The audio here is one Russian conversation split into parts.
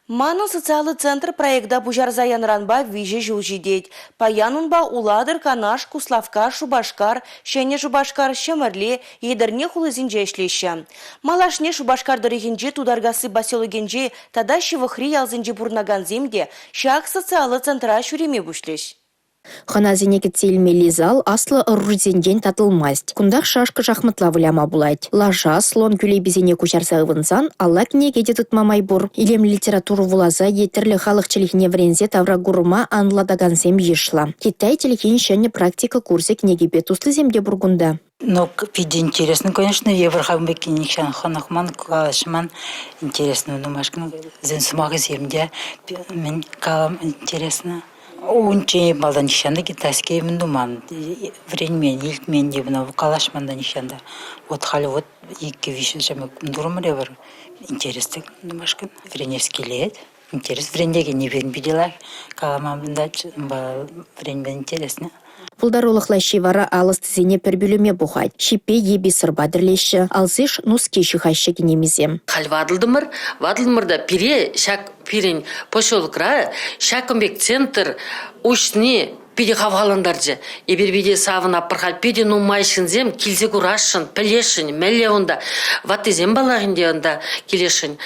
Маны социалы центр проекта Бужарза янранба виже жылжидеть. Паянунба уладыр канаш, куславка, шубашкар, шене шубашкар, шемерле, едерне хулызинже ишлеші. Малашне шубашкар дырыгенже тударгасы баселыгенже тада шивыхри ялзинже бурнаган земде шак социалы центра шуреме бушлеш. Ханазинеке цельмели зал аслы рузенден татылмасть. Кундах шашка жахмытла вляма булать. Лажа слон күлей безене кучарса ывынсан, алла кнеге детут мамайбур. Илем литературу вулаза етерлі халық челихне врензе тавра гурма анладаган зем ешла. Китай телехин шене практика курсе кнеге бетуслы земде бургунда. Ну, виде интересно, конечно, Еврохамбеки Никшан Ханахман, Калашман, интересно, думашкин, зенсумага земде, мен калам интересно. Унче балдан нишанда китайский мен думан. Времен, илтмен дебна, Калашманда нишанда. Вот хали вот iki вишен жаме дурмаре бар. Интересно, думашкин, вреневский лет. Интерес, врендеге не вернбидела, каламамда, время интересно. Пулдарулықлай шивара алысты зене пербіліме бұғайд. Шипе ебе сырбадырлеші, алзыш нұскеші қайшы кенемезе. Хал вадылмырда пире, шак пирен пошолықра, шакымбек центр ұшны пиде хаваландаржы. Ебір биде савын апырхал пиде нумайшынзем, килзе курашын, пілешін, мәле онда, ваттезем балағынде онда келешін.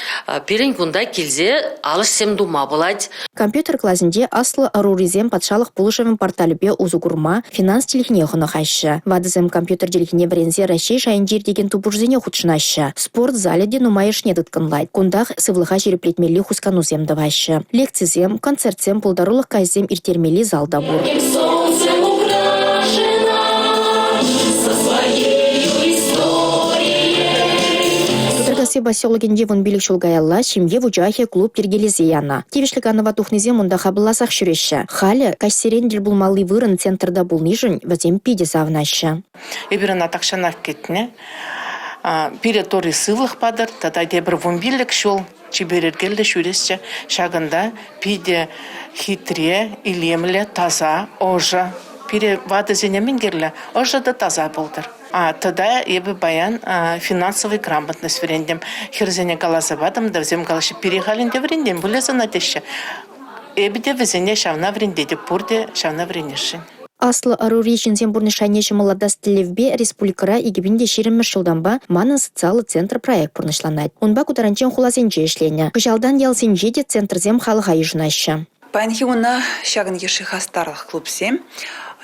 Пирен күнда килзе алышсем дума болады. Компьютер классінде аслы аруризем патшалық бұлышевен порталібе узугурма финанс телехіне құны қайшы. Вадызем компьютер телехіне врензе Рашей шайынжер деген тубурзене құтшынайшы. Спорт заледе нумайышне дыткынлайд. Кундах сывлыға жереплетмелі хусканузем давайшы. Лекцизем, концертсем, пулдарулық кайзем иртермелі залда бур. Солнцем украшена со своей историей. Тутыргасы басиологенде вон билік шулгаялла, шимге вучахе клуб тергелезе яна. Тевишлік анова тухнезе мұнда хабыласақ шүреші. Халі кассерендел булмалы вырын центрда булнижын, ватем пиде савнаща. Ебірін атақшанақ кетіне. Пире торы сывлық падыр, тада дебір вумбилік шул. Чеберергелді шүресші шағында пиде хитре, илемлі, таза, ожа. Пире вады зенемінгерлі, ожа да таза болдыр. Тада ебі баян финансовый грамотность врендем. Херзене галаза бадым, да взем галашы перегалінде врендем, бұлезі натеші. Ебі де візене шавна врендеді, бұрде шавна вренешін. Аслы аруречен зембурны шайнеші молодас тілевбе республикара егібінде шеремір жылданба маны социалы центр проект бұрнышланайды. Онба кутаранчен хуласенже ешлені. Кыжалдан ялсенже де центрзем халыға ежынайшы. Паянхи уна шагын еші хастарлық клубсем,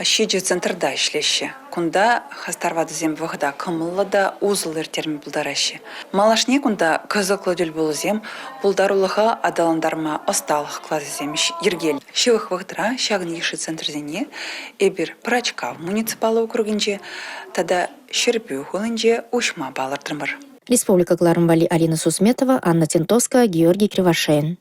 шеже центрда ішлеші. Кунда хастарвады зем вғыда кымыллада узылыр термин бұлдарашы. Малашне кунда кызықлы дүл бұл зем бұлдарулыға адаландарма осталық клазы земеш ергел. Шевых вғыдыра шагын еші центрзене эбір прачка муниципалы округінже, тада шерпю хулынже ушма балырдырмыр. Республика Гларымвали Алина Сусметова, Анна Тентовская, Георгий Кривошеин.